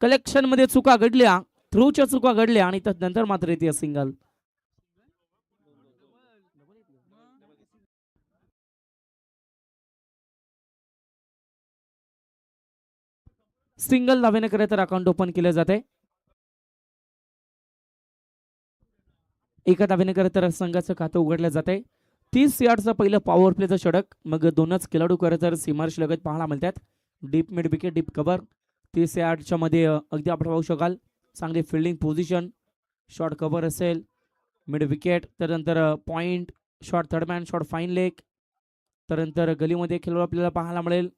Collection मध्ये चुका घडल्या, थ्रूच्या चुका घडल्या आणि त्यानंतर मात्र येते सिंगल. सिंगल धावेने करे तर अकाउंट ओपन केले जाते. एका धावेने करे तर संघाचं खातं उघडलं जाते. 30 यार्डचं पहिलं पॉवर प्लेचं षटक, मग दोनच खेळाडू करे तर सीमारेष लगत पाहायला मिळतात. Deep mid wicket, deep cover. 30 यार्डच्या मध्ये अगदी आपण पाहू शकाल चांगली फिल्डिंग पोझिशन, शॉर्ट कव्हर असेल, मिड विकेट, त्यानंतर point, short third man, short fine leg, त्यानंतर गलीमध्ये खेळाडू आपल्याला पाहायला मिळेल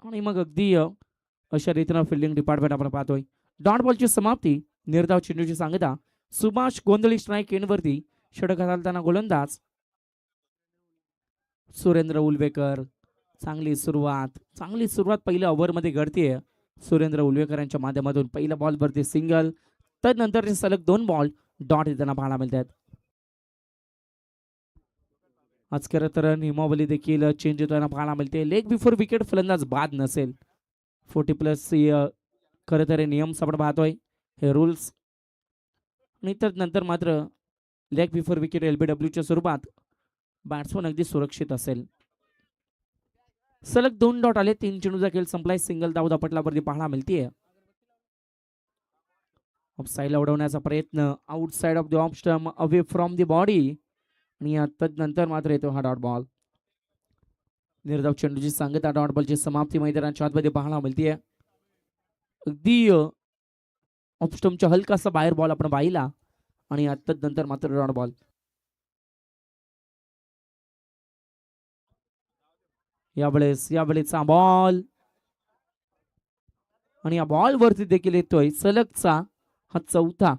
आणि मग अगदी अशा रीतीनं फिल्डिंग डिपार्टमेंट आपण पाहतोय. डॉट बॉलची समाप्ती, निर्धाव चेंडूची सांगता. सुभाष गोंधळी स्ट्राईक एंडवरती, षटक हाताळताना गोलंदाज सुरेंद्र उलवेकर. चांगली सुरुवात पहिल्या ओव्हरमध्ये घडतीये सुरेंद्र उलवेकर यांच्या माध्यमातून. पहिल्या बॉलवरती सिंगल, त्यानंतर सलग 2 बॉल डॉट येताना पाहायला मिळतात. आज खरं तर नियमावली देखील चेंज होताना पाहायला मिळते. लेग बिफोर विकेट फलंदाज बाद नसेल. 40+ खरं तर नियम आपण पाहतोय, हे रूल्स. आणि तर नंतर मात्र लेग बिफोर विकेट LBWच्या स्वरूपात बॅट्समन अगदी सुरक्षित असेल. सलग 2 डॉट आले. 3 चेंडूचा खेळ संपलाय. सिंगल धाव दापटल्यावरती पाहायला मिळतीये. ऑफसाईडला उडवण्याचा प्रयत्न, outside of the off stump, away from the body, आणि नंतर मात्र येतो हा डॉट बॉल. निर्धाव चेंडूची सांगता, डॉट बॉलची समाप्ती मैदानाच्या आतमध्ये पाहायला मिळतीये. अगदी ऑफ स्टंपच्या हलकासा बाहेर बॉल आपण पाहिला आणि नंतर मात्र डॉट बॉल. यावेळेचा बॉल, आणि या बॉल वरती देखील येतोय सलगचा हा 4था.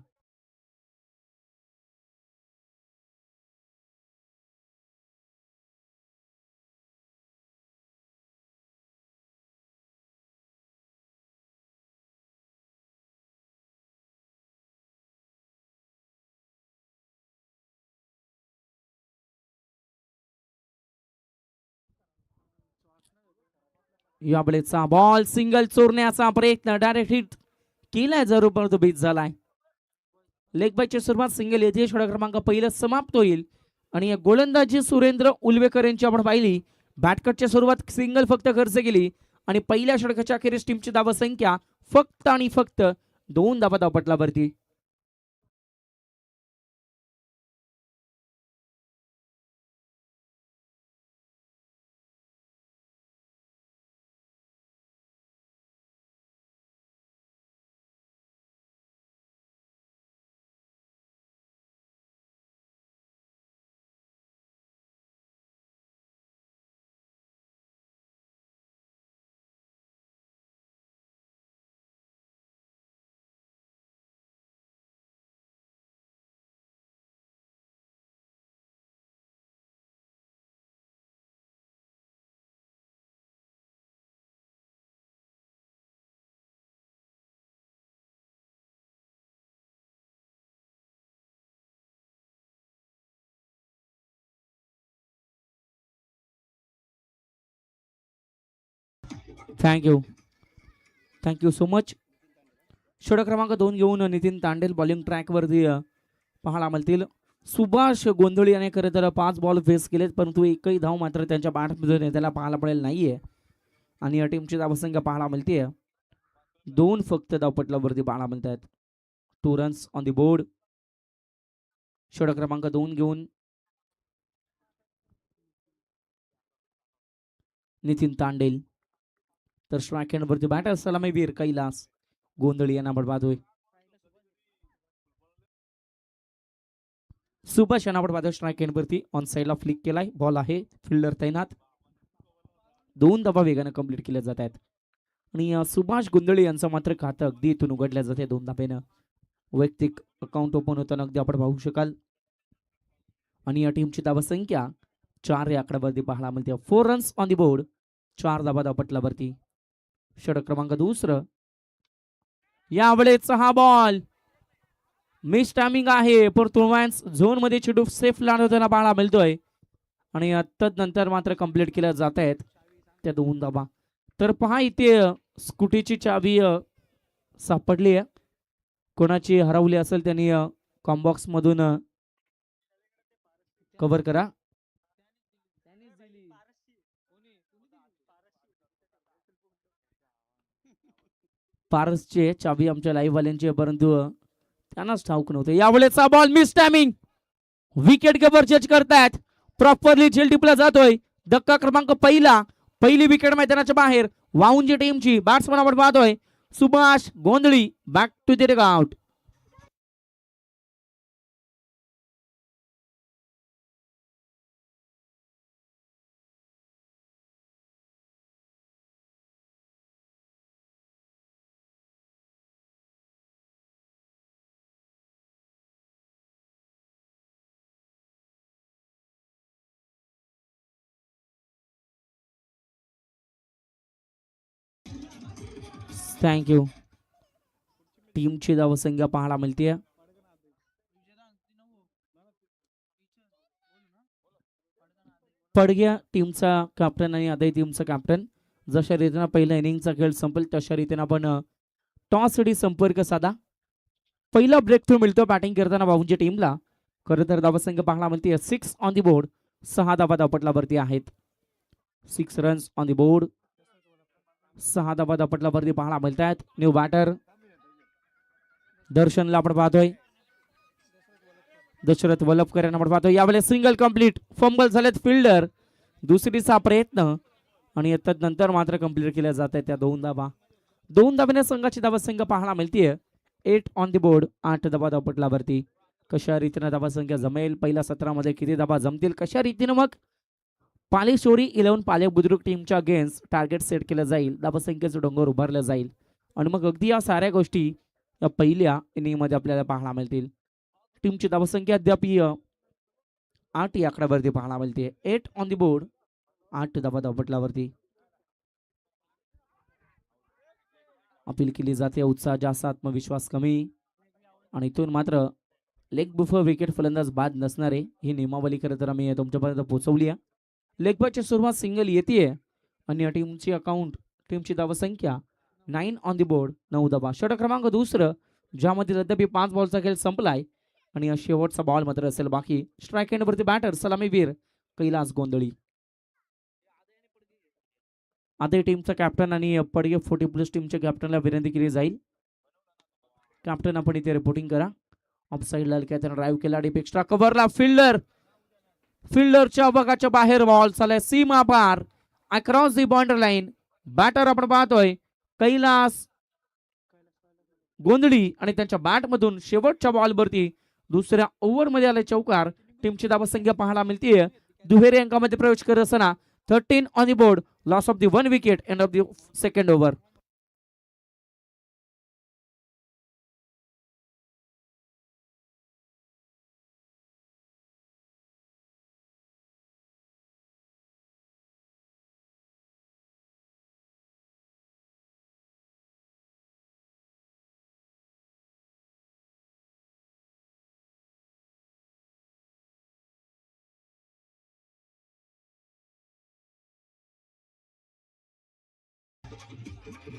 यावेळेचा बॉल, सिंगल चोरण्याचा प्रयत्न, डायरेक्ट हिट केलाय जरूर, परंतु बीट झालाय. लेग बायची सुरुवात सिंगल येथे षटक क्रमांक पहिलं समाप्त होईल. आणि गोलंदाजी सुरेंद्र उलवेकर यांची आपण पाहिली. बॅटकटच्या सुरुवात सिंगल फक्त खर्च केली आणि पहिल्या षटकाच्या अखेरीस टीमची धाव संख्या फक्त आणि फक्त 2 धावा धावपटलावरती. Thank you so much. षटक क्रमांक 2 घेऊन नितीन तांडेल बॉलिंग ट्रॅकवरती पाहायला मिळतील. सुभाष गोंधळी याने खरं तर 5 बॉल फेस केलेत, परंतु एकही धाव मात्र त्यांच्या बॅटमधून येताना पाहायला मिळेल नाहीये. आणि या टीमची धावसंख्या पाहायला मिळतीये 2 फक्त धावपटलावरती पाहायला मिळत आहेत. 2 रन्स ऑन द बोर्ड. षटक क्रमांक 2 घेऊन नितीन तांडेल, तर स्ट्राईक हँडवरती बॅटर सलामीवीर कैलास गोंधळी यांना आपण पाहतोय. सुभाष यांना आपण पाहतोय स्ट्राईक हँडवरती. ऑन साईडला फ्लिक केलाय, बॉल आहे, फिल्डर तैनात. 2 धावा वेगाने कंप्लीट केल्या जात आहेत. आणि सुभाष गोंधळी यांचं मात्र खातं अगदी इथून उघडल्या जाते 2 धावेनं. वैयक्तिक अकाउंट ओपन होताना अगदी आपण पाहू शकाल. आणि या टीमची धावसंख्या 4 या आकड्यावरती पाहायला मिळते. 4 रन्स ऑन द बोर्ड, 4 धावा धावपटलावरती. षटक क्रमांक 2. यावेळेचा हा बॉल मिस टायमिंग आहे, परंतु झोन मध्ये चेंडू सेफ लँड होताना पाहायला मिळतोय. आणि नंतर मात्र कंप्लीट केल्या जात आहेत त्या 2 धावा. तर पहा इथे स्कूटीची चावी सापडली आहे. कोणाची हरवली असेल त्यांनी कॉम्बॉक्स मधून कव्हर करा. पारसचे चावी आमच्या लाईव्ह वाल्यांची, परंतु त्यांनाच ठाऊक नव्हते. यावेळेचा ball miss timing, wicket keeper जज करतायत. प्रॉपरली झेल टिपला जातोय. धक्का क्रमांक पहिली विकेट मैदानाच्या बाहेर. वाऊंजी टीमची बॅट्समन आपण पाहतोय Subhash Gondhali. Back to the dugout. Thank you. टीमची धावसंख्या पाहायला मिळते. पडग्या टीमचा कॅप्टन आणि अदय टीमचा कॅप्टन. जशा रीतीनं पहिल्या इनिंगचा खेळ संपेल तशा रीतीनं आपण टॉस साठी संपर्क साधा. पहिला ब्रेक थ्रू मिळतो बॅटिंग करताना बाबूंच्या टीमला. खरं तर धावसंख्या पाहायला मिळते 6 ऑन दी बोर्ड. 6 धावा धावपटलावरती आहेत. 6 रन्स ऑन दी बोर्ड. 6 धावा धावपटलावरती पाहायला मिळत आहेत. न्यू बॅटर दर्शनला आपण पाहतोय. दशरथ वल्लभकर यांना आपण पाहतोय. यावेळेस सिंगल कंप्लीट. फंबल झालेत फिल्डर. दुसरीचा प्रयत्न आणि नंतर मात्र कंप्लीट केल्या जात आहे त्या 2 धावा. 2 धाब्याने संघाची धावसंख्या पाहायला मिळते 8 ऑन दी बोर्ड. 8 धावा धावपटलावरती. कशा रीतीने धावसंख्या जमेल, पहिल्या सत्रामध्ये किती धावा जमतील, कशा रीतीने मग पालेश्वरी 11 पाले बुद्रुक टीमच्या अगेन्स्ट टार्गेट सेट केलं जाईल, धावसंख्येचं डोंगर उभारलं जाईल आणि मग अगदी या साऱ्या गोष्टी या पहिल्या इनिंगमध्ये आपल्याला पाहायला मिळतील. टीमची धावसंख्या अद्याप 8 या आकड्यावरती पाहायला मिळते. 8 ऑन दी बोर्ड. 8 धावा धावपटलावरती. अपील केली जाते. उत्साह जास्त, आत्मविश्वास कमी आणि इथून मात्र लेग बिफोर विकेट फलंदाज बाद नसणारे ही नियमावली खरं तर आम्ही तुमच्यापर्यंत पोहोचवली आहे. लेग बॅटची सुरुवात सिंगल येते आणि या टीमची अकाउंट टीमची धावसंख्या 9 ऑन दी बोर्ड. 9 धावा. षटक क्रमांक दुसरं ज्यामध्ये अद्याप 5 बॉलचा खेळ संपलाय आणि शेवटचा बॉल मात्र असेल बाकी. स्ट्राईक एंडवरती बॅटर सलामीवीर कैलास गोंधळी. आधी टीमचा कॅप्टन आणि पडगे 40+ टीमच्या कॅप्टनला विनंती केली जाईल. कॅप्टन आपण इथे रिपोर्टिंग करा. ऑफ साईडला त्यानं ड्राईव्ह केला. डीप एक्स्ट्रा कव्हरला फिल्डरच्या बघाच्या बाहेर बॉल चालय सीमा पार across the boundary line. Batter आपण पाहतोय कैलास गोंधळी आणि त्यांच्या बॅट मधून शेवटच्या बॉलवरती दुसऱ्या ओव्हरमध्ये आले चौकार. टीमची धावसंख्या पाहायला मिळते दुहेरी अंकामध्ये प्रवेश करत असताना 13 on the board. Loss of the 1 wicket end of the second over.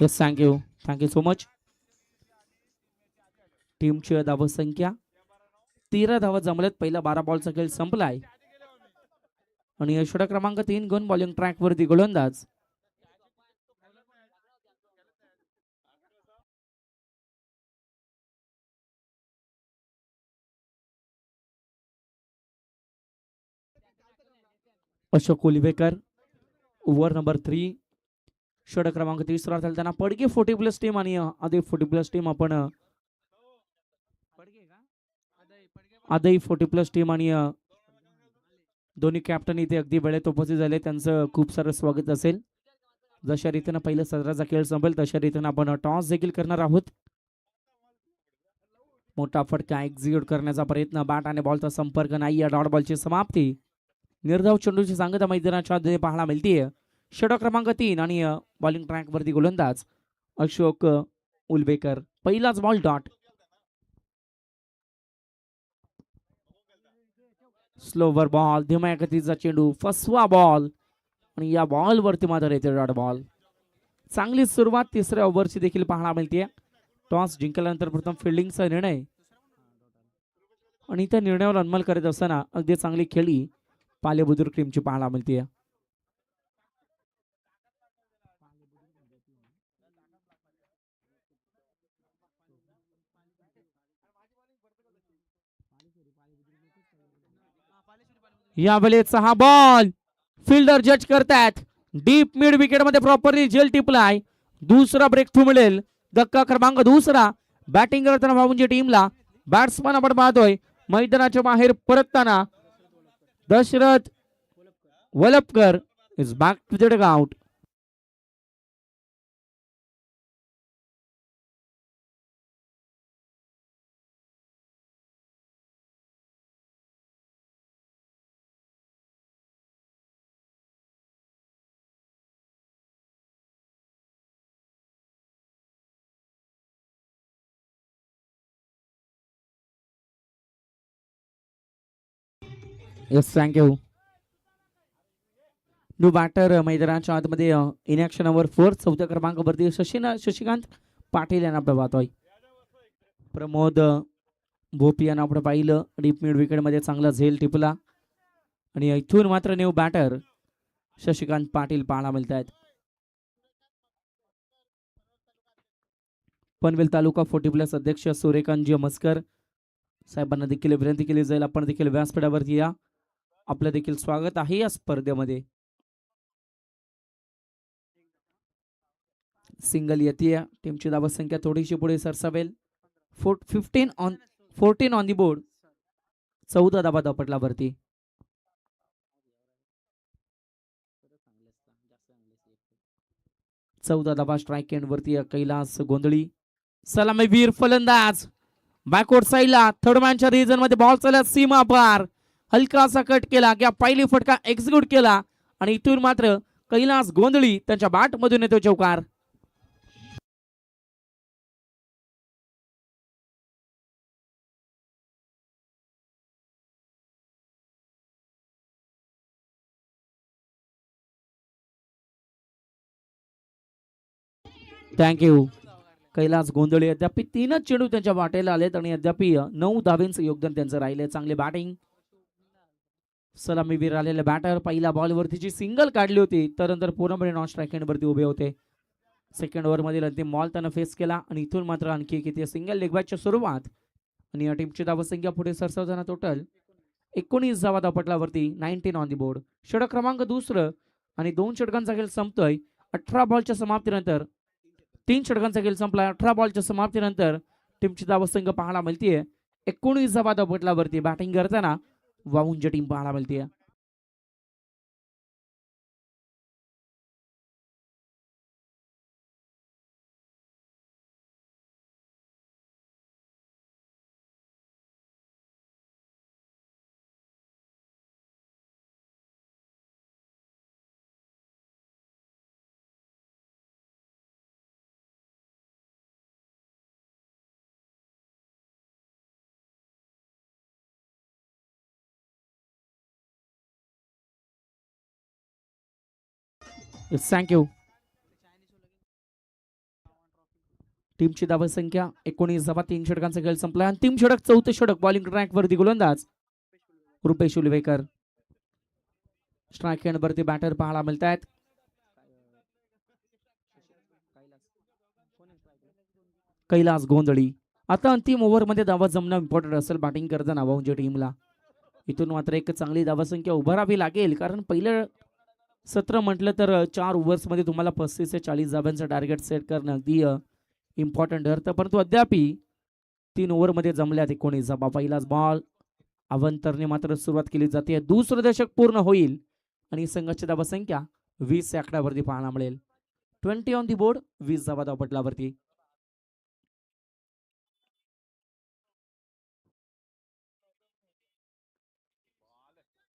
Yes, thank you so much. टीमची धावसंख्या 13 धावा जमल्यात. पहिला 12 बॉलचा खेळ संपलाय आणि षटक क्रमांक 3 गन बॉलिंग ट्रॅक वरती गोलंदाज अशोक कोलिवेकर. Over number 3. षटक क्रमांक 3 त्यांना पडगे 40+ टीम आणि आदई 40+ टीम आपण आदई 40+ टीम आणि दोन्ही कॅप्टन इथे अगदी वेळेत उपस्थित झाले. त्यांचं खूप सारं स्वागत असेल. जशा रीतीनं पहिल्या सत्राचा खेळ संपेल तशा रीतीनं आपण टॉस देखील करणार आहोत. मोठा फटका एक्झिक्यूट करण्याचा प्रयत्न. बॅट आणि बॉलचा संपर्क नाही. या डॉट बॉलची समाप्ती. निर्धाव चेंडूची सांगता मैदानाच्या पाहायला मिळते. षटक क्रमांक 3 आणि बॉलिंग ट्रॅक वरती गोलंदाज अशोक उलवेकर. पहिलाच बॉल डॉट. Slower ball. धीम्या गतीचा चेंडू. फसवा बॉल आणि या बॉल वरती मात्र येते डॉट बॉल. चांगली सुरुवात तिसऱ्या ओव्हरची देखील पाहायला मिळते. टॉस जिंकल्यानंतर प्रथम फिल्डिंगचा निर्णय आणि त्या निर्णयावर अंमल करत असताना अगदी चांगली खेळी पालेबुद्रुक टीमची पाहायला मिळते. या वेळेचा हा बॉल फिल्डर जज करतात. डीप मिड विकेट मध्ये प्रॉपरली जेल टिपलाय. दुसरा ब्रेक थ्रू मिळेल. धक्का क्रमांक दुसरा बॅटिंग करताना भाऊंची टीमला बॅट्समन आपण पाहतोय मैदानाच्या बाहेर परतताना Dashrath Walpakar is back to the dugout. Yes thank you. New batter मैदानाच्या आतमध्ये इनॅक्शनवर 4 चौथ्या क्रमांकावरती शशिकांत पाटील यांना आपण पाहतोय. प्रमोद भोपी यांना आपण पाहिलं डीप मिड विकेट मध्ये चांगला झेल टिपला आणि इथून मात्र न्यू बॅटर शशिकांत पाटील पाहायला मिळत आहेत. पनवेल तालुका 40+ अध्यक्ष सूर्यकांतजी मस्कर साहेबांना देखील विनंती केली जाईल आपण देखील व्यासपीठावरती या. आपलं देखील स्वागत आहे या स्पर्धेमध्ये. सिंगल येते टीमची धावसंख्या थोडीशी पुढे सरसावेल. 14 ऑन दी बोर्ड. 14 धावा धावपटलावरती. चौदा धावा स्ट्राईक एंड वरती कैलास गोंधळी सलामीवीर फलंदाज बॅकवर्ड साईडला थर्ड मॅनच्या रिजन मध्ये बॉल चालला सीमा पार हलकासा कट केला किंवा पहिली फटका एक्झिक्यूट केला आणि इथून मात्र कैलास गोंधळी त्यांच्या बॅट मधून येतो चौकार. थँक्यू. कैलास गोंधळी अद्याप 3च चेंडू त्यांच्या वाटेला आलेत आणि अद्याप 9 धावेंचं योगदान त्यांचं राहिले. चांगले बॅटिंग सलामीवीर आलेले बॅटर पहिल्या बॉल वरतीची सिंगल काढली होती तर नंतर पूर्णपणे नॉन स्ट्राईक एंड वरती उभे होते. सेकंड ओव्हर मधील अंतिम बॉल त्यांना फेस केला आणि इथून मात्र आणखी किती सिंगल लेग बॅटच्या स्वरूपात आणि या टीमची धावसंख्या पुढे सरसावताना टोटल 19 धावा धावपटलावरती 19 ऑन दी बोर्ड. षटक क्रमांक दुसरं आणि 2 षटकांचा खेळ संपतोय. 18 बॉलच्या समाप्तीनंतर 3 षटकांचा खेळ संपला. 18 बॉलच्या समाप्तीनंतर टीमची धावसंख्या पाहायला मिळतीये 19 धावा धावपटलावरती. बॅटिंग करताना वाऊंची टीम पाहायला मिळतीये. थँक्यू. टीमची धावसंख्या 19 धावा 3 षटकांचा खेळ संपला. अंतिम षटक 4थे षटक बॉलिंग ट्रॅक वरती गोलंदाज रुपेश उलवेकर. स्ट्राईक एंड वरती बॅटर पाहायला मिळत आहेत. कैलास गोंधळी. आता अंतिम ओव्हर मध्ये धावा जमणं इम्पॉर्टंट असेल बॅटिंग करताना वाऊंच्या टीमला. इथून मात्र एक चांगली धावसंख्या उभारावी लागेल कारण पहिलं सत्र म्हटलं तर 4 ओव्हर्स मध्ये तुम्हाला 35 ते 40 धाव्यांचं टार्गेट सेट करणं अगदी इम्पॉर्टंट ठरतं. परंतु अद्याप 3 ओव्हर मध्ये जमल्यात 19 धावा. पहिलाच बॉल अवंतरने मात्र सुरुवात केली जाते. दुसरं दशक पूर्ण होईल आणि संघाची धावसंख्या 20 या आकड्यावरती पाहायला मिळेल. 20 ऑन दी बोर्ड. 20 धावा धावपटलावरती.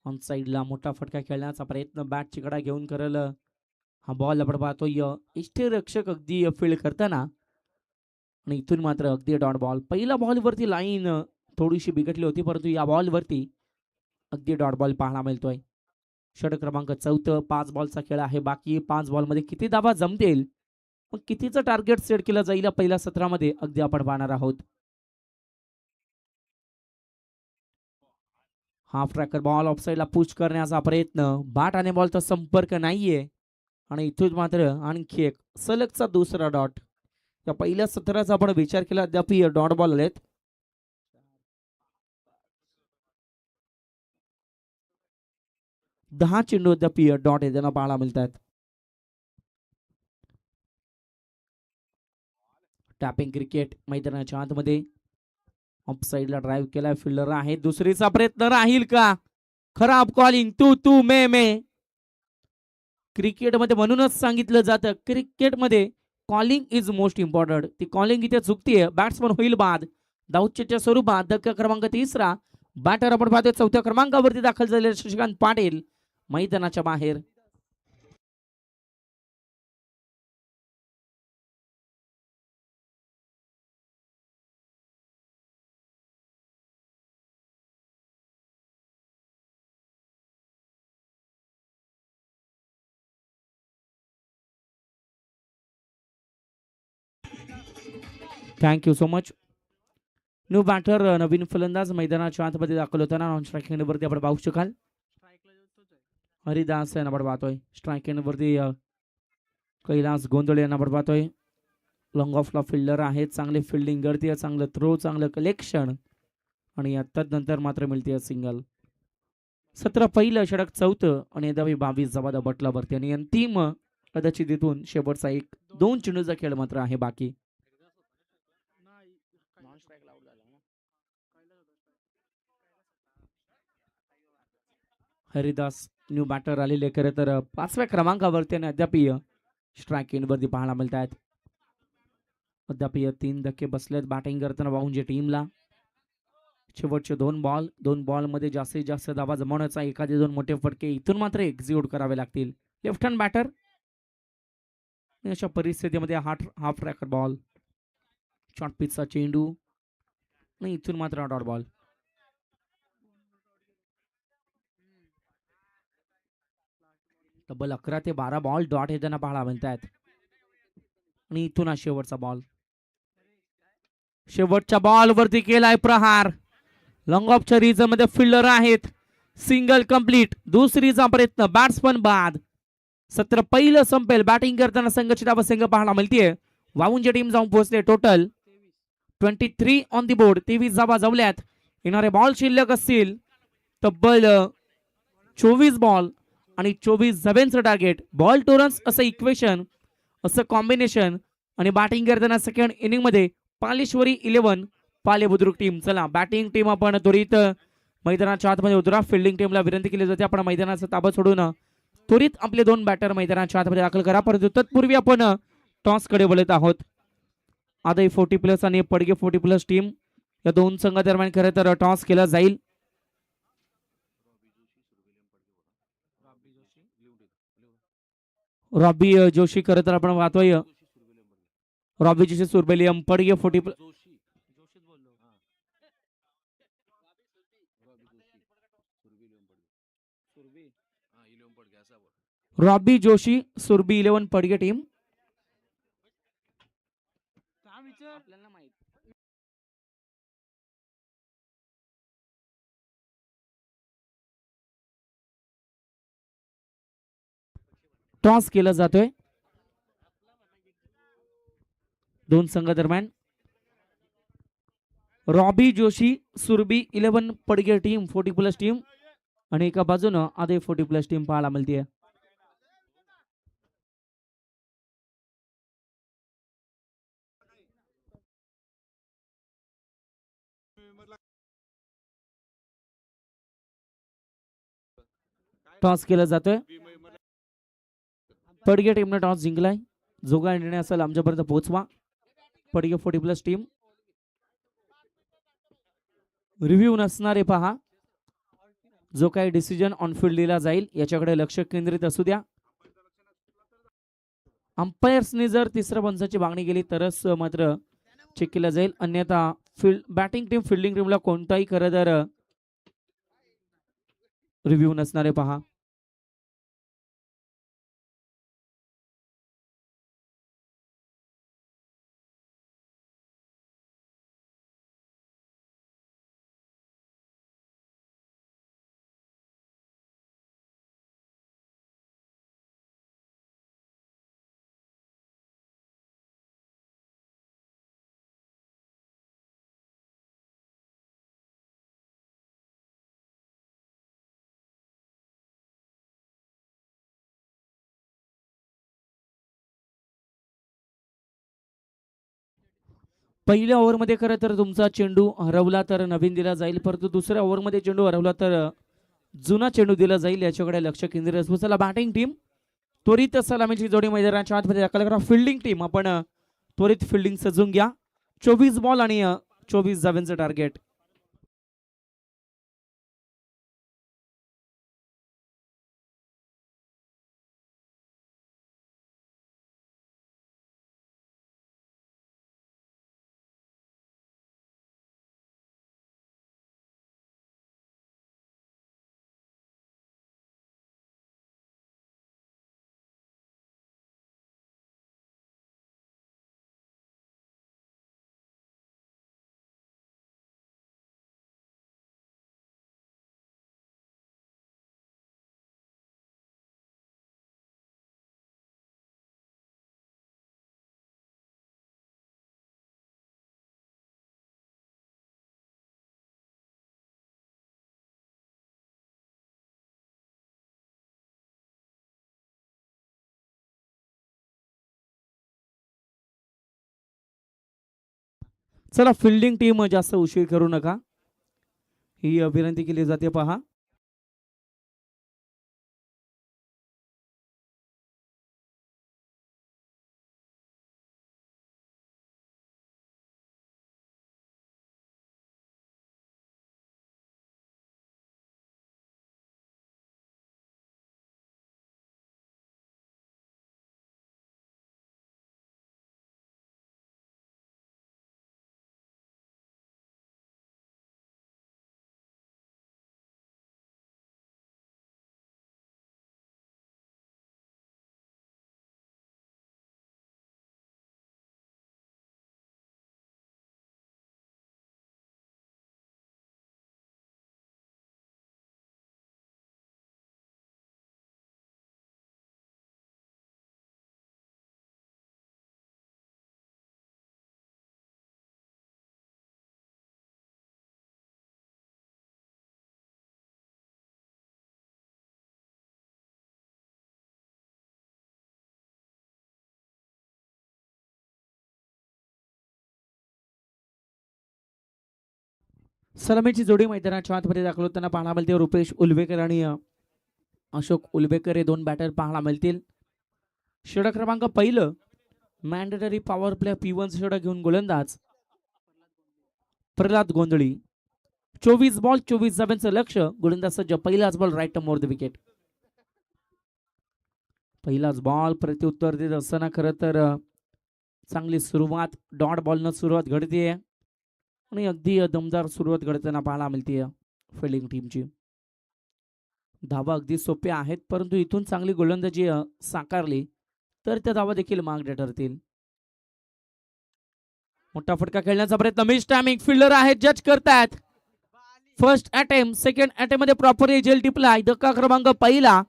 ऑन साईडला मोठा फटका खेळण्याचा प्रयत्न बॅटची कडा घेऊन करेल. हा बॉल आपण पाहतोय इष्टरक्षक अगदी फील्ड करताना आणि इथून मात्र अगदी डॉट बॉल. पहिल्या बॉल वरती लाईन थोडीशी बिघडली होती परंतु या बॉल वरती अगदी डॉट बॉल पाहायला मिळतोय. षटक क्रमांक 4. 5 बॉलचा खेळ आहे बाकी. 5 बॉल मध्ये किती धावा जमतील मग कितीचं टार्गेट सेट केलं जाईल या पहिल्या सत्रामध्ये अगदी आपण पाहणार आहोत. हाफ ट्रॅकर बॉल ऑफसाईडला पुश करण्याचा प्रयत्न, बॅट आणि बॉलचा संपर्क नाहीये आणि इथून मात्र आणखी एक सलगचा दुसरा डॉट. या पहिल्या सत्राचा आपण विचार केला अद्याप डॉट बॉल आलेत. दहा चेंडू अद्याप डॉट येताना पाहायला मिळतात. टॅपिंग क्रिकेट मैदानाच्या आतमध्ये ऑफ साइडला ड्राईव्ह केलाय, फिल्डर आहे, दुसरीचा प्रयत्न राहील का? खराब कॉलिंग, तू तू मे मे. क्रिकेटमध्ये म्हणूनच सांगितलं जातं क्रिकेटमध्ये कॉलिंग इज मोस्ट इम्पॉर्टंट. ती कॉलिंग इथे चुकतीये. बॅट्समन होईल बाद. धावचेच्या स्वरूपात धक्का क्रमांक 3. बॅटर आपण पाहतोय 4थ्या क्रमांकावरती दाखल झालेले शशिकांत पाटील मैदानाच्या बाहेर. Thank you so much. New batter नवीन फलंदाज मैदानाच्या आतमध्ये दाखल होताना नॉन स्ट्रायकिंग वरती आपण पाहू शकाल. हरिदास यांना आपण पाहतोय. स्ट्रायकिंग वरती कैलास गोंधळे यांना आपण पाहतोय. लॉंग ऑफला फिल्डर आहेत, चांगले फिल्डिंग करते, चांगलं थ्रो, चांगलं कलेक्शन आणि आत्ताच नंतर मात्र मिळते सिंगल. 17 पहिलं षटक 4थं आणि 22 जबादा बटलावरती आणि अंतिम कदाचित इथून शेवटचा 1-2 चेंडूचा खेळ मात्र आहे बाकी. हरिदास न्यू बॅटर आलेले खरं तर 5व्या क्रमांकावरती आणि अद्याप स्ट्रायकिंग वरती पाहायला मिळत आहेत. अद्याप 3 धक्के बसलेत बॅटिंग करताना वाहुंजे टीमला. शेवटचे 2 बॉल मध्ये जास्तीत जास्त धावा जमवण्याचा एखादे 2 मोठे फटके इथून मात्र एक्झिक्यूट करावे लागतील. लेफ्ट हँड बॅटर अशा परिस्थितीमध्ये हाफ ट्रॅकर बॉल, शॉर्ट पिचचा चेंडू आणि इथून मात्र डॉट बॉल. तब्बल 11 ते 12 बॉल डॉट येताना पाहायला मिळतात आणि इथून हा शेवटचा बॉल. शेवटच्या बॉल वरती केलाय प्रहार. लॉंग ऑफच्या रिझन मध्ये फिल्डर आहेत. Single complete. दुसरीचा प्रयत्न, बॅट्समन बाद. 17 पहिलं संपेल. बॅटिंग करताना संघाची धावा संघ पाहायला मिळतीये. वाहुंजे टीम जाऊन पोहोचले. Total 23 on the board. 23 धावा जवल्यात. येणारे बॉल शिल्लक असतील तब्बल 24 बॉल आणि 24 धाब्यांचं टार्गेट. बॉल टोरन्स असं इक्वेशन, असं कॉम्बिनेशन आणि बॅटिंग करताना सेकंड इनिंग मध्ये पालेश्वरी 11 पाले बुद्रुक टीम. चला बॅटिंग टीम आपण त्वरित मैदानाच्या आतमध्ये उतरा. फिल्डिंग टीमला विनंती केली जाते आपण मैदानाचा ताबा सोडून त्वरित आपले 2 बॅटर मैदानाच्या आतमध्ये दाखल करा. परंतु तत्पूर्वी आपण टॉस कडे बोलत आहोत. आदई 40+ आणि पडगे 40+ टीम या 2 संघादरम्यान खरं तर टॉस केला जाईल. रॉबी जोशी खरं तर आपण पाहतोय. रॉबी जोशी सुरबेलियम Padge 40+. Robby Joshi Surbhi 11 Padge team. Toss केला जातोय 2 संघादरम्यान. Robby Joshi Surbhi 11 Padge team 40+ team आणि एका बाजूनं आदई 40+ टीम पाहायला मिळते. टॉस केला जातोय. पडगे टीमने टॉस जिंकलाय. जो काय निर्णय असेल आमच्यापर्यंत पोहोचवा. पडगे 40+ टीम. रिव्ह्यू नसणारे पहा. जो काही डिसिजन ऑन फील्ड दिला जाईल याच्याकडे लक्ष केंद्रित असू द्या. अंपायर्सने जर 3ऱ्या पंचाची मागणी केली तरच मात्र चेक केला जाईल. अन्यथा बॅटिंग टीम फिल्डिंग टीमला कोणताही खरं तर रिव्ह्यू नसणारे पहा. पहिल्या ओव्हरमध्ये खरं तर तुमचा चेंडू हरवला तर नवीन दिला जाईल, परंतु दुसऱ्या ओव्हरमध्ये चेंडू हरवला तर जुना चेंडू दिला जाईल, याच्याकडे लक्ष केंद्रित असू. चला बॅटिंग टीम त्वरित सलामीची जोडी मैदानाच्या आतमध्ये दाखल करा. फिल्डिंग टीम आपण त्वरित फिल्डिंग सजून घ्या. 24 बॉल आणि 24 धावांचं टार्गेट. चला फिल्डिंग टीम जास्त उशीर करू नका, ही विनंती केली जाते. पहा सलामीची जोडी मैदानाच्या आतमध्ये दाखल होताना पाहायला मिळते. रुपेश उलवेकर आणि अशोक उलवेकर हे दोन बॅटर पाहायला मिळतील. षटक क्रमांक पहिलं मॅन्डेटरी पॉवर प्ले P1 षटक घेऊन गोलंदाज प्रल्हाद गोंधळी. 24 बॉल 24 धावांचं लक्ष. गोलंदाज सज्ज. पहिलाच ball right more the wicket. पहिलाच बॉल प्रत्युत्तर देत असताना खरं तर चांगली सुरुवात डॉट बॉलनं सुरुवात घडते आणि अगदी दमदार सुरुवात घडताना पाहायला मिळते फिल्डिंग टीमची. धावा अगदी सोप्या आहेत, परंतु इथून चांगली गोलंदाजी साकारली तर त्या धावा देखील मागे ठरतील. मोठा फटका खेळण्याचा प्रयत्न. Miss timing. फिल्डर आहेत, जज करतायत. फर्स्ट अटेम्प्ट सेकंड अटेम्प्ट मध्ये प्रॉपर जेल टिपलाय. धक्का क्रमांक पहिला.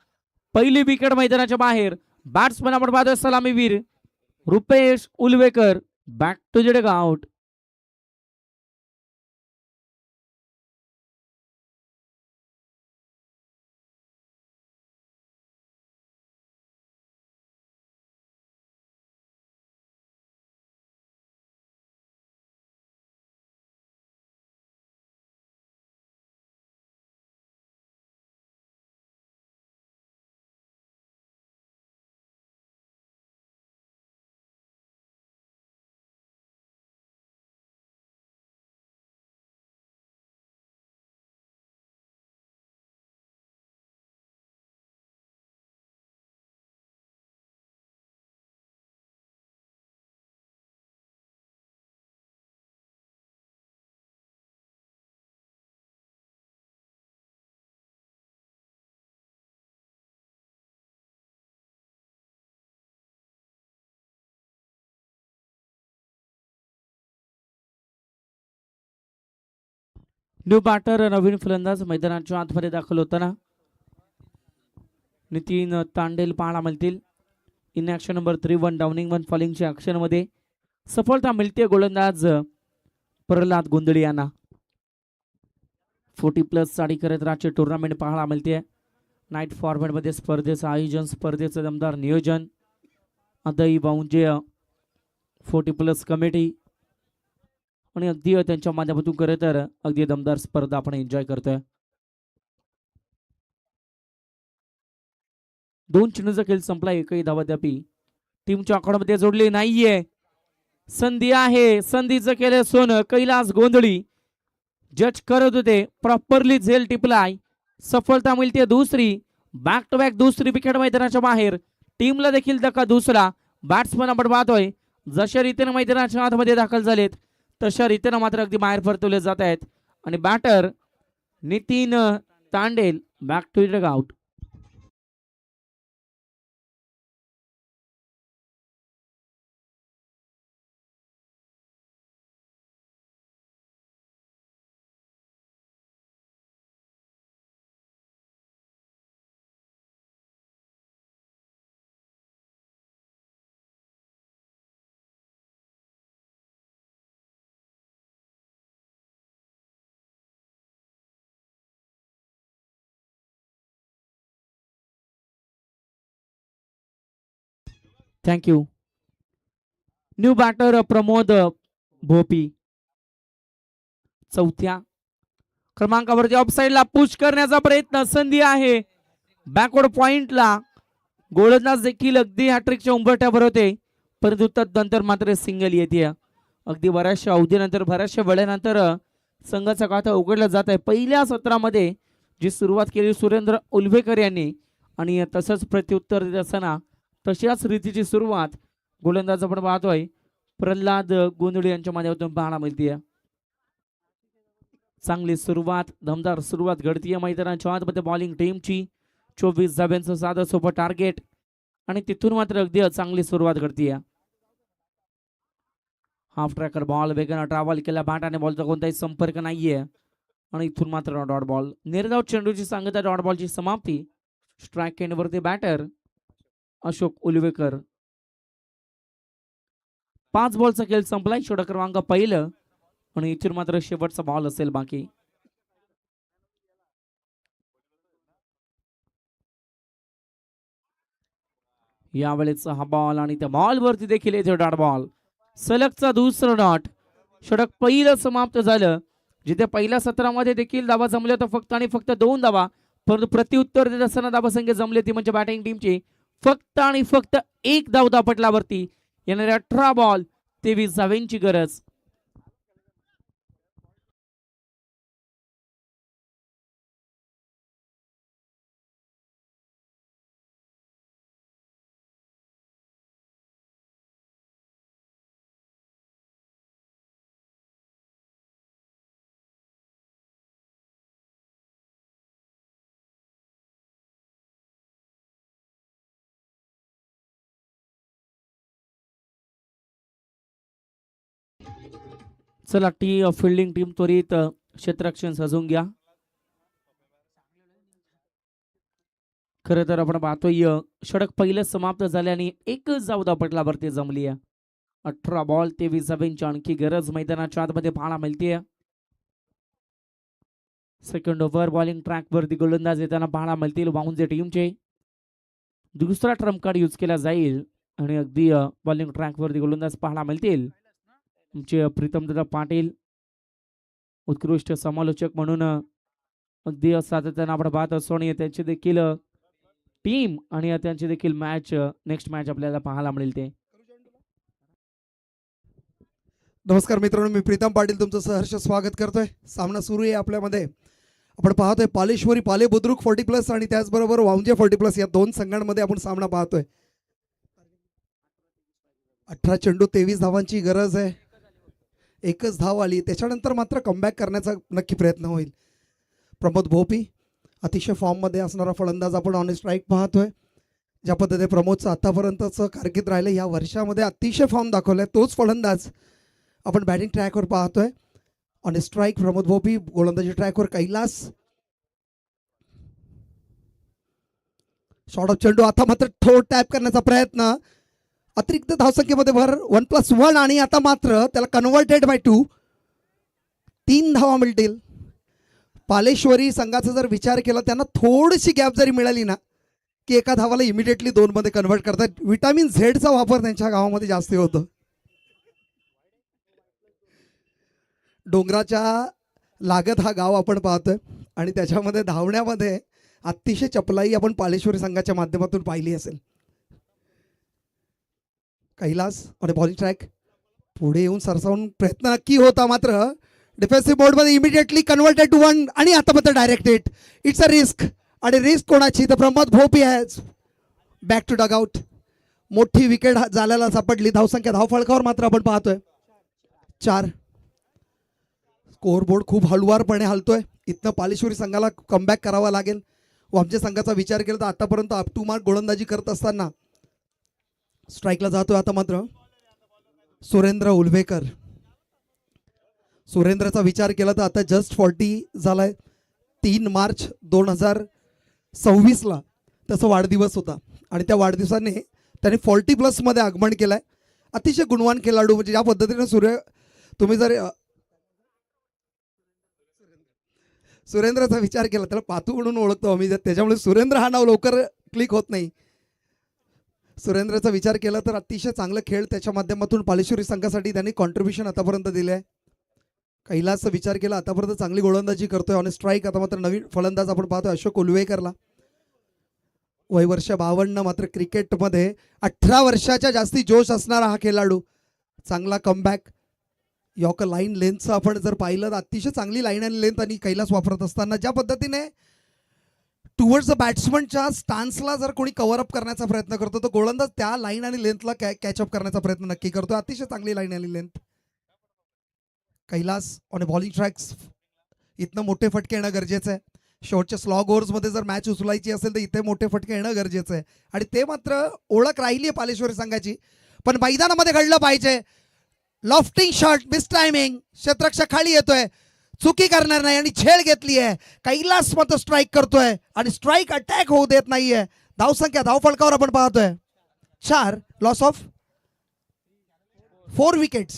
पहिली विकेट मैदानाच्या बाहेर. बॅट्समन आपण पाहतोय सलामीवीर Rupesh Ulwekar. Back to the dugout. New batter नवीन फलंदाज मैदानाच्या आतमध्ये दाखल होताना नितीन तांडेल पाहायला मिळतील. इन ऍक्शन नंबर 3 1 डाउनिंग 1 फॉलिंगच्या ऍक्शन मध्ये सफलता मिळते गोलंदाज प्रल्हाद गोंधळी यांना. 40+ साडी करत राजचे टुर्नामेंट पाहायला मिळते. नाईट फॉर्मॅट मध्ये स्पर्धेचं आयोजन, स्पर्धेचं दमदार नियोजन, अदई बाउंजे 40+ कमिटी आणि अगदी त्यांच्या माध्यमातून खरं तर अगदी दमदार स्पर्धा आपण एन्जॉय करतोय. 2 चेंडूचा खेळ संपला. एकही धावा द्यापी टीमच्या आकड्यामध्ये जोडली नाहीये. संधी आहे, संधीचं केलं सोनं. कैलास गोंधळी जज करत होते. प्रॉपरली झेल टिपलाय. सफलता मिळते दुसरी. बॅक टू बॅक दुसरी विकेट मैदानाच्या बाहेर. टीमला देखील धक्का दुसरा. बॅट्समन आपण पाहतोय जशा रीतीने मैदानाच्या आतमध्ये दाखल झालेत तशा रीतीने मात्र अगदी बाहेर परतवले जात आहेत. आणि batter Nitin Tandel back to the out. Thank you. New batter Pramod Bhopi चौथ्या क्रमांकावरती ऑफसाईडला पुश करण्याचा प्रयत्न. संधी आहे बॅकवर्ड पॉइंटला. गोलंदाज देखील अगदी हॅट्रिकच्या उंबरठ्यावर होते परंतु तदनंतर मात्र सिंगल येते. अगदी बऱ्याचशा अवधीनंतर बऱ्याचशा वेळेनंतर संघाचा खाता उघडला जात आहे. पहिल्या सत्रामध्ये जी सुरुवात केली सुरेंद्र उल्वेकर यांनी आणि तसंच प्रत्युत्तर देत असताना तशाच रीतीची सुरुवात गोलंदाज आपण पाहतोय प्रल्हाद गोंधळी यांच्या माध्यमातून पाहायला मिळते. चांगली सुरुवात, दमदार सुरुवात घडतीये मैदानाच्या आतमध्ये बॉलिंग टीमची. 24 धाब्यांचं साधं सोपं टार्गेट आणि तिथून मात्र अगदी चांगली सुरुवात घडतीये. हाफ ट्रॅकर बॉल वेगानं ट्रॅव्हल केला. बॅट आणि बॉलचा कोणताही संपर्क नाहीये आणि इथून मात्र डॉट बॉल. निर्धाव चेंडूची सांगता डॉट बॉलची समाप्ती. स्ट्राईक एंडवरती बॅटर अशोक उलवेकर. 5 बॉलचा खेळ संपलाय. षटक क्रमांक पहिलं आणि इथून मात्र शेवटचा बॉल असेल बाकी. यावेळेचा हा बॉल आणि त्या बॉल वरती देखील येते डॉट बॉल. सलगचा दुसरा डॉट. षटक पहिलं समाप्त झालं. जिथे पहिल्या सत्रामध्ये देखील धावा जमले होते फक्त आणि फक्त 2 धावा परंतु प्रत्युत्तर देत असताना धावासंख्या जमली ती म्हणजे बॅटिंग टीमची फक्त आणि फक्त 1 धाव धापटल्यावरती. येणाऱ्या 18 बॉल 23 धावांची गरज. चला फिल्डिंग टीम त्वरित क्षेत्ररक्षण सजवून घ्या. खरं तर आपण पाहतोय षटक पहिलं समाप्त झाल्याने एकच धाव धापटल्यावरती जमली आहे. 18 बॉल 23 धावांची आणखी गरज मैदानाच्या आतमध्ये पाहायला मिळते. सेकंड ओव्हर बॉलिंग ट्रॅक वरती गोलंदाज येताना पाहायला मिळतील बाउंजे टीमचे. दुसरा ट्रम्प कार्ड यूज केला जाईल आणि अगदी बॉलिंग ट्रॅक वरती गोलंदाज पाहायला मिळतील. तुमचे प्रीतमदादा पाटील उत्कृष्ट समालोचक म्हणून अगदी सातत्याने आपण पाहत असतो आणि त्यांची देखील टीम आणि त्यांची देखील मॅच नेक्स्ट मॅच आपल्याला पाहायला मिळेल. ते नमस्कार मित्रांनो, मी प्रीतम पाटील तुमचं सहर्ष स्वागत करतोय. सामना सुरू आहे आपल्यामध्ये. आपण पाहतोय पालेश्वरी पाले बुद्रुक 40+ आणि त्याचबरोबर वाउंजे 40+ या 2 संघांमध्ये आपण सामना पाहतोय. 18 चेंडू 23 धावांची गरज आहे. एकच धाव आली त्याच्यानंतर मात्र कमबॅक करण्याचा नक्की प्रयत्न होईल. प्रमोद भोपी अतिशय फॉर्ममध्ये असणारा फलंदाज आपण ऑन स्ट्राईक पाहतोय. ज्या पद्धतीने प्रमोदचं आतापर्यंतचं कारकीर्द राहिलं या वर्षामध्ये अतिशय फॉर्म दाखवलाय तोच फलंदाज आपण बॅटिंग ट्रॅकवर पाहतोय. ऑन स्ट्राईक प्रमोद भोपी, गोलंदाजी ट्रॅकवर कैलास. शॉर्ट ऑफ चेंडू आता मात्र थोड टॅप करण्याचा प्रयत्न. अतिरिक्त धावसंख्येमध्ये भर 1+1 आणि आता मात्र त्याला कन्व्हर्टेड बाय 2. 3 धावा मिळतील. पालेश्वरी संघाचा जर विचार केला त्यांना थोडीशी गॅप जरी मिळाली ना की एका धावाला इमिडिएटली 2 मध्ये कन्व्हर्ट करतात. विटामिन झेडचा वापर त्यांच्या गावामध्ये जास्त होतो. डोंगराच्या लागत हा गाव आपण पाहतोय आणि त्याच्यामध्ये धावण्यामध्ये अतिशय चपलाई आपण पालेश्वरी संघाच्या माध्यमातून पाहिली असेल. कैलास आणि बॉलिंग ट्रॅक पुढे येऊन सरसावून प्रयत्न नक्की होता, मात्र डिफेन्सिव्ह मोडमध्ये इमिडिएटली कन्वर्टेड टू वन आणि आता मात्र direct hit. It's a risk आणि रिस्क कोणाची तर Pramod Bhopi has back to dugout. मोठी विकेट झाल्याला सापडली. धावसंख्या धावफळकावर मात्र आपण पाहतोय 4. स्कोअरबोर्ड खूप हळुवारपणे हलतोय. इथनं पालेश्वरी संघाला कमबॅक करावा लागेल. आमच्या संघाचा विचार केला तर आतापर्यंत अप टू मार्क गोलंदाजी करत असताना स्ट्राईकला जातोय आता मात्र सुरेंद्र उल्वेकर. सुरेंद्रचा विचार केला तर आता जस्ट 40 झालाय. 3 मार्च 2026ला त्याचा वाढदिवस होता आणि त्या वाढदिवसाने त्याने 40+ मध्ये आगमन केलंय. अतिशय गुणवान खेळाडू, म्हणजे ज्या पद्धतीने तुम्ही जर सुरेंद्रचा विचार केला त्याला पातू म्हणून ओळखतो आम्ही, त्याच्यामुळे सुरेंद्र हा नाव लवकर क्लिक होत नाही. सुरेंद्रचा विचार केला तर अतिशय चांगलं खेळ त्याच्या माध्यमातून पालेश्वरी संघासाठी त्यांनी कॉन्ट्रीब्युशन आतापर्यंत दिले आहे. कैलासचा विचार केला आतापर्यंत चांगली गोलंदाजी करतोय. ऑन स्ट्राईक आता मात्र नवीन फलंदाज आपण पाहतोय अशोक उलवेकरला. वय वर्ष 52, मात्र क्रिकेटमध्ये 18 वर्षाच्या जास्ती जोश असणारा हा खेळाडू. चांगला कमबॅक. यॉर्कर लाईन लेंथचं आपण जर पाहिलं तर अतिशय चांगली लाईन आणि लेंथ आणि कैलास वापरत असताना ज्या पद्धतीने टुवर्ड्स द बॅट्समनच्या स्टान्सला जर कोणी कव्हर अप करण्याचा प्रयत्न करतो तर गोलंदाज त्या लाईन आणि लेंथला कॅचअप करण्याचा प्रयत्न नक्की करतो. अतिशय चांगली लाईन आणि length. Kailas on a bowling tracks. इथनं मोठे फटके येणं गरजेचं आहे. शेवटच्या स्लॉग ओव्हर्समध्ये जर मॅच उचलायची असेल तर इथे मोठे फटके येणं गरजेचं आहे आणि ते मात्र ओळख राहिली आहे पालेश्वरी संघाची, पण मैदानामध्ये घडलं पाहिजे. Lofting shot, miss timing. क्षेत्ररक्षक खाली येतोय, चुकी करणार नाही आणि झेल घेतली आहे. कैलास मात्र स्ट्राईक करतोय आणि स्ट्राईक अटॅक होऊ देत नाहीये. धावसंख्या धावफलकावर आपण पाहतोय 4. Loss of 4 wickets.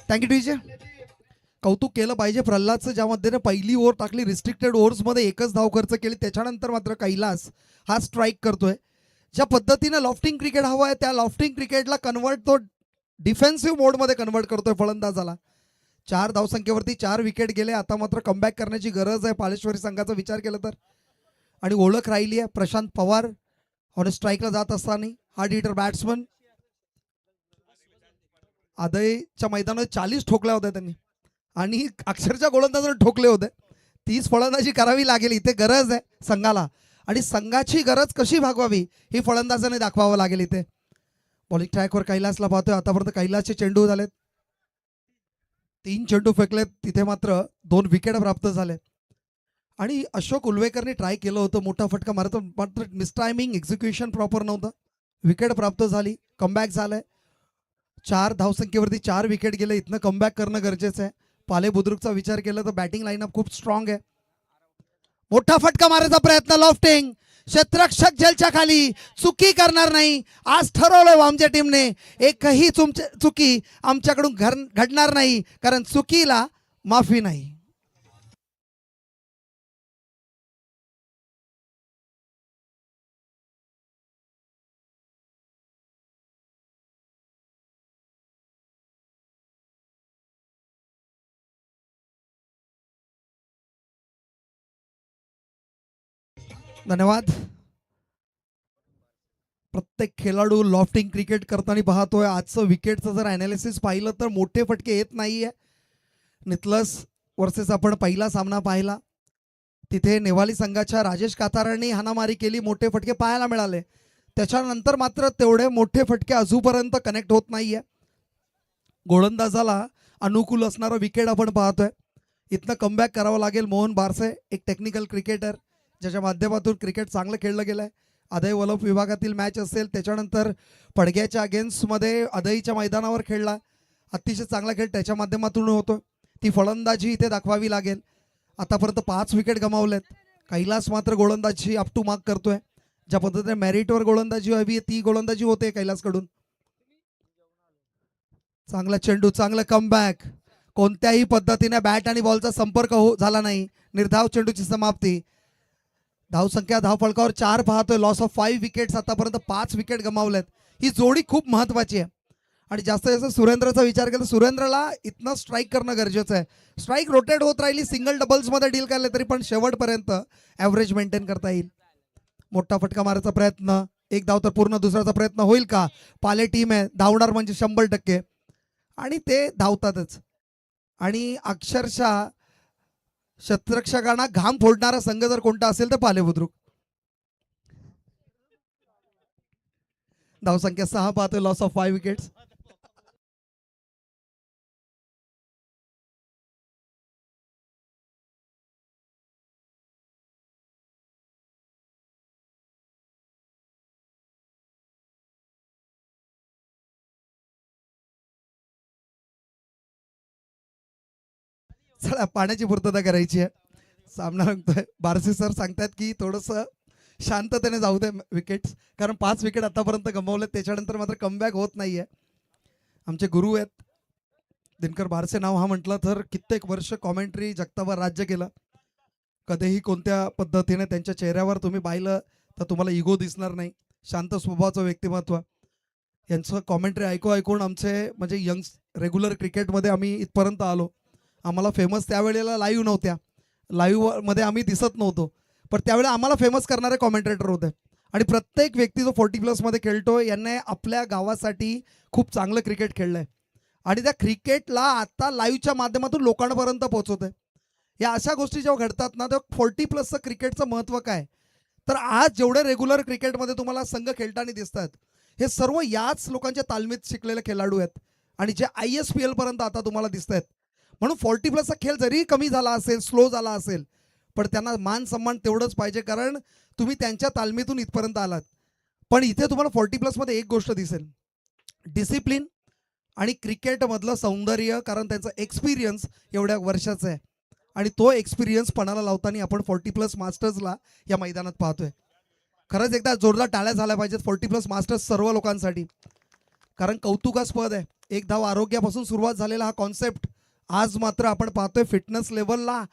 Thank you DJ. कौतुक केलं पाहिजे प्रल्हादचं, ज्यामध्ये पहिली ओव्हर टाकली रिस्ट्रिक्टेड ओव्हर्समध्ये एकच धाव खर्च केली. त्याच्यानंतर मात्र कैलास हा स्ट्राईक करतोय. ज्या पद्धतीनं लॉफ्टिंग क्रिकेट हवं आहे त्या लॉफ्टिंग क्रिकेटला कन्वर्ट तो डिफेन्सिव्ह मोडमध्ये कन्वर्ट करतोय फलंदाजाला. 4 धावसंख्येवरती 4 विकेट गेले. आता मात्र कमबॅक करण्याची गरज आहे पालेश्वरी संघाचा विचार केला तर, आणि ओळख राहिली आहे. प्रशांत पवार ऑन स्ट्राईकला जात असताना हार्ड हिटर बॅट्समन. आदयच्या मैदानात 40 ठोकल्या होत्या त्यांनी आणि अक्षरशः गोलंदाजाने ठोकले होते. 30 फलंदाजी करावी लागेल. इथे गरज आहे संघाला आणि संघाची गरज कशी भागवावी ही फलंदाजाने दाखवावं लागेल. इथे बॉलिंग ट्रॅकवर कैलासला पाहतोय. आतापर्यंत कैलासचे चेंडू झालेत, 3 चेंडू फेकलेत. तिथे मात्र 2 विकेट प्राप्त झाले आणि अशोक उल्वेकरने ट्राय केलं होतं मोठा फटका मारतो, मात्र मिस टायमिंग, एक्झिक्युशन प्रॉपर नव्हतं. विकेट प्राप्त झाली, कमबॅक झालंय. 4 धावसंख्येवरती 4 विकेट गेले. इथनं कमबॅक करणं गरजेचं आहे. पाले बुद्रुकचा विचार केला तर बॅटिंग लाईनअप खूप स्ट्रॉंग आहे. मोठा फटका मारायचा प्रयत्न, लॉफ्टिंग. क्षेत्ररक्षक झेलच्या खाली, चुकी करणार नाही. आज ठरवलं आमच्या टीमने एकही चुकी आमच्याकडून घडणार नाही, कारण चुकीला माफी नाही. धन्यवाद. प्रत्येक खेळाडू लॉफ्टिंग क्रिकेट करताना पाहतोय. आजचं विकेटचं जर ॲनालिसिस पाहिलं तर मोठे फटके येत नाहीये. नितलस वर्सेस आपण पहिला सामना पाहिला, तिथे नेवाली संघाच्या राजेश कातारांनी हाणामारी केली, मोठे फटके पाहायला मिळाले. त्याच्यानंतर मात्र तेवढे मोठे फटके अजूनपर्यंत कनेक्ट होत नाहीये. गोलंदाजाला अनुकूल असणारा विकेट आपण पाहतोय. इथनं कमबॅक करावं लागेल. मोहन बारसे एक टेक्निकल क्रिकेटर ज्याच्या माध्यमातून क्रिकेट चांगलं खेळलं गेलंय. अदय वलप विभागातील मॅच असेल, त्याच्यानंतर पडग्याच्या अगेन्स्टमध्ये अदयच्या मैदानावर खेळला, अतिशय चांगला खेळ त्याच्या माध्यमातून होतो. ती फलंदाजी इथे दाखवावी लागेल. आतापर्यंत 5 विकेट गमावलेत. कैलास मात्र गोलंदाजी अप टू मार्क करतोय. ज्या पद्धतीने मेरिटवर गोलंदाजी हवी ती गोलंदाजी होते कैलासकडून. चांगला चेंडू, चांगलं कमबॅक. कोणत्याही पद्धतीने बॅट आणि बॉलचा संपर्क झाला नाही. निर्धाव चेंडूची समाप्ती. धावसंख्या धावफलकावर 4 पाहतोय. Loss of 5 wickets. आतापर्यंत 5 विकेट गमावल्यात. ही जोडी खूप महत्वाची आहे आणि जास्त जास्त सुरेंद्रचा विचार केला, सुरेंद्रला इथनं स्ट्राईक करणं गरजेचं आहे. स्ट्राईक रोटेट होत राहिली, सिंगल डबल्समध्ये डील केले तरी पण शेवटपर्यंत ॲव्हरेज मेंटेन करता येईल. मोठा फटका मारायचा प्रयत्न, एक धाव तर पूर्ण, दुसऱ्याचा प्रयत्न होईल का? पाले टीम आहे, धावणार म्हणजे 100% आणि ते धावतातच. आणि अक्षरशः शतरक्षकांना घाम फोडणारा संघ जर कोणता असेल तर पाले बुद्रुक. धावसंख्या 6 पाहतोय. Loss of 5 wickets. चला पाण्याची पूर्तता करायची आहे. सामना रंगतोय. बारसी सर सांगतात की थोडंसं शांततेने जाऊ दे विकेट्स, कारण 5 विकेट आतापर्यंत गमावले, त्याच्यानंतर मात्र कमबॅक होत नाहीये. आमचे गुरु आहेत दिनकर बारसे. नाव हा म्हटलं तर कित्येक वर्ष कॉमेंट्री जगतावर राज्य केलं. कधीही कोणत्या पद्धतीने त्यांच्या चेहऱ्यावर तुम्ही पाहिलं तर तुम्हाला इगो दिसणार नाही. शांत स्वभावाचं व्यक्तिमत्व. यांचं कॉमेंट्री ऐकून आमचे म्हणजे यंग रेग्युलर क्रिकेटमध्ये आम्ही इथपर्यंत आलो. आम्हाला फेमस त्यावेळेला लाईव्ह नव्हत्या, लाईव्हमध्ये आम्ही दिसत नव्हतो, पण त्यावेळेला आम्हाला फेमस करणारे कॉमेंटेटर होते. आणि प्रत्येक व्यक्ती जो 40+ खेळतो यांनी आपल्या गावासाठी खूप चांगलं क्रिकेट खेळलं आहे आणि त्या क्रिकेटला आता लाईव्हच्या माध्यमातून लोकांपर्यंत पोहोचवत आहे. या अशा गोष्टी जेव्हा घडतात ना तेव्हा 40+ क्रिकेटचं महत्त्व काय, तर आज जेवढे रेग्युलर क्रिकेटमध्ये तुम्हाला संघ खेळताना दिसतात हे सर्व याच लोकांच्या तालमीत शिकलेले खेळाडू आहेत आणि जे ISPL पर्यंत आता तुम्हाला दिसत आहेत. म्हणून 40+ खेळ जरी कमी झाला असेल, स्लो झाला असेल, पण त्यांना मान सन्मान तेवढंच पाहिजे, कारण तुम्ही त्यांच्या तालमीतून इथपर्यंत आलात. पण इथे तुम्हाला 40+ मध्ये एक गोष्ट दिसेल, डिसिप्लिन आणि क्रिकेटमधलं सौंदर्य, कारण त्यांचा एक्सपिरियन्स एवढ्या वर्षाचा आहे आणि तो एक्सपिरियन्स पणाला लावताना आपण 40+ मास्टर्सला या मैदानात पाहतोय. खरंच एकदा जोरदार टाळ्या झाल्या पाहिजेत 40+ मास्टर्स सर्व लोकांसाठी, कारण कौतुकास्पद आहे. एक धाव आरोग्यापासून सुरुवात झालेला हा कॉन्सेप्ट आज मात्र आपण पाहतोय फिटनेस लेवलला